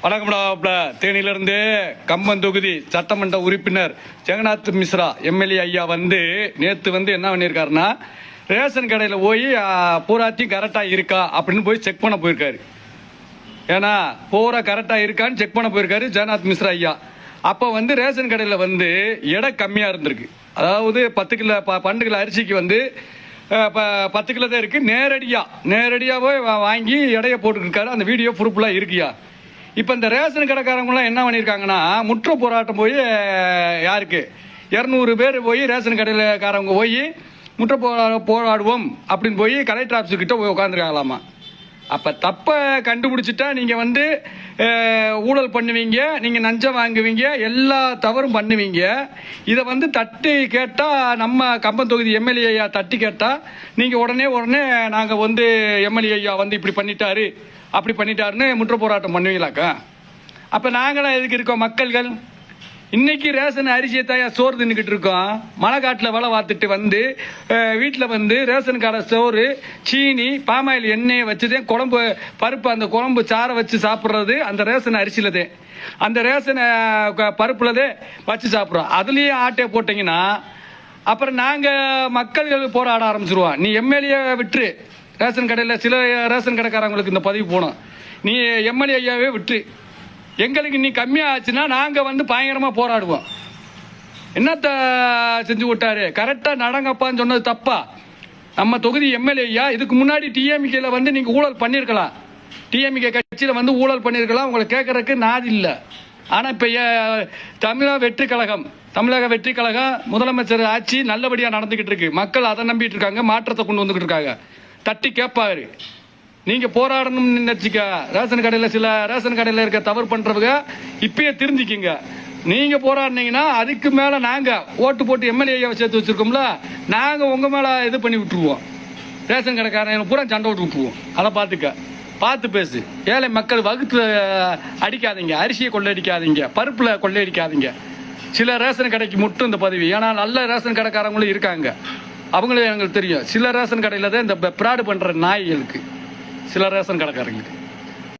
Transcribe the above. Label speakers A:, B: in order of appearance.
A: வணக்கம்டா. தேனியிலிருந்து கம்பம் தொகுதி சட்டமன்ற உறுப்பினர் ஜெகநாத் மிஸ்ரா எம்எல்ஏ ஐயா நேற்று என்ன பண்ணியிருக்காருன்னா, ரேஷன் கடையில் போய் பூராத்தையும் கரெக்டாக இருக்கா அப்படின்னு போய் செக் பண்ண போயிருக்காரு. ஏன்னா பூரா கரெக்டாக இருக்கான்னு செக் பண்ண போயிருக்காரு ஜெகநாத் மிஸ்ரா ஐயா. அப்போ ரேஷன் கடையில் எடை கம்மியாக இருந்திருக்கு. அதாவது 10 கிலோ 12 கிலோ அரிசிக்கு 10 கிலோ தான் இருக்குது. நேரடியாகவே வாங்கி எடையை போட்டுருக்காரு. அந்த வீடியோ ப்ரூஃப்லாம் இருக்குயா. இப்போ இந்த ரேஷன் கடைக்காரங்களாம் என்ன பண்ணியிருக்காங்கன்னா, முற்ற போராட்டம் போய் யாருக்கு 200 பேர் போய் ரேஷன் கடைக்காரங்க போய் முற்ற போராடுவோம் அப்படின்னு போய் கலெக்டர் ஆஃபீஸுக்கிட்ட போய் உட்காந்துருக்காங்களாமா. அப்போ தப்பை கண்டுபிடிச்சிட்டா நீங்கள் ஊழல் பண்ணுவீங்க, நீங்கள் லஞ்சம் வாங்குவீங்க, எல்லா தவறும் பண்ணுவீங்க. இதை தட்டி கேட்டால், நம்ம கம்பம் தொகுதி எம்எல்ஏ ஐயா தட்டி கேட்டால் நீங்கள் உடனே நாங்கள் எம்எல்ஏ ஐயா இப்படி பண்ணிட்டாரு அப்படி பண்ணிட்டாருன்னு முற்ற போராட்டம் பண்ணுவீங்களாக்கா? அப்போ நாங்களாம் எதுக்கு இருக்கோம்? மக்கள்கள் இன்னைக்கு ரேஷன் அரிசியை தாயா சோறு தின்னுக்கிட்டு இருக்கோம். மழை காட்டில் வேலை பார்த்துட்டு வீட்டில் ரேஷன் கடை சோறு, சீனி, பாமாயில் எண்ணெயை வச்சுதான் குழம்பு பருப்பு, அந்த குழம்பு சாரை வச்சு சாப்பிட்றது அந்த ரேஷன் அரிசியில் தான், அந்த ரேஷன் பருப்பில் தான் வச்சு சாப்பிட்றோம். அதுலேயே ஆட்டையை போட்டிங்கன்னா அப்புறம் நாங்கள் மக்கள்கள் போராட ஆரம்பிச்சிருவோம். நீ எம்எல்ஏ விட்டுரு, ரேஷன் கடையில் சில ரேஷன் கடைக்காரங்களுக்கு இந்த பதிவு போனோம், நீ எம்எல்ஏ ஐயாவே விட்டு எங்களுக்கு நீ கம்மியாக ஆச்சுன்னா நாங்கள் பயங்கரமாக போராடுவோம். என்னத்த செஞ்சு விட்டாரு? கரெக்டாக நடங்கப்பான்னு சொன்னது தப்பா? நம்ம தொகுதி எம்எல்ஏ ஐயா இதுக்கு முன்னாடி டிஎம்கேல நீங்கள் ஊழல் பண்ணியிருக்கலாம், டிஎம்கே கட்சியில் ஊழல் பண்ணியிருக்கலாம், உங்களை கேட்கறதுக்கு நாதி இல்லை. ஆனால் இப்போ தமிழக வெற்றி கழகம் முதலமைச்சர் ஆட்சி நல்லபடியாக நடந்துக்கிட்டு இருக்கு. மக்கள் அதை நம்பிட்டு இருக்காங்க, மாற்றத்தை கொண்டு வந்துக்கிட்டு இருக்காங்க. தட்டி கேட்பாரு. நீங்க போராடணும்னு நினைச்சிக்க. ரேஷன் கடையில் சில ரேஷன் கடையில் இருக்க தவறு பண்றவங்க இப்பயே தெரிஞ்சுக்கிங்க. நீங்க போராடினீங்கன்னா அதுக்கு மேல நாங்க ஓட்டு போட்டு எம்எல்ஏ சேர்த்து வச்சிருக்கோம்ல, நாங்க உங்க மேல இது பண்ணி விட்டுருவோம். ரேஷன் கடைக்காரங்க பூரா சண்டை விட்டு விட்டுருவோம். அதை பார்த்து பேசு. ஏழை மக்கள் வகுத்து அடிக்காதீங்க, அரிசியை கொள்ளையடிக்காதீங்க, பருப்புல கொள்ளையடிக்காதீங்க. சில ரேஷன் கடைக்கு மட்டும் இந்த பதவி. ஏன்னா நல்ல ரேஷன் கடைக்காரங்களும் இருக்காங்க, அவங்களே எங்களுக்கு தெரியும். சில ரேஷன் கடையில் தான் இந்த ப்ராடு பண்ணுற நாய்களுக்கு, சில ரேஷன் கடைக்காரங்களுக்கு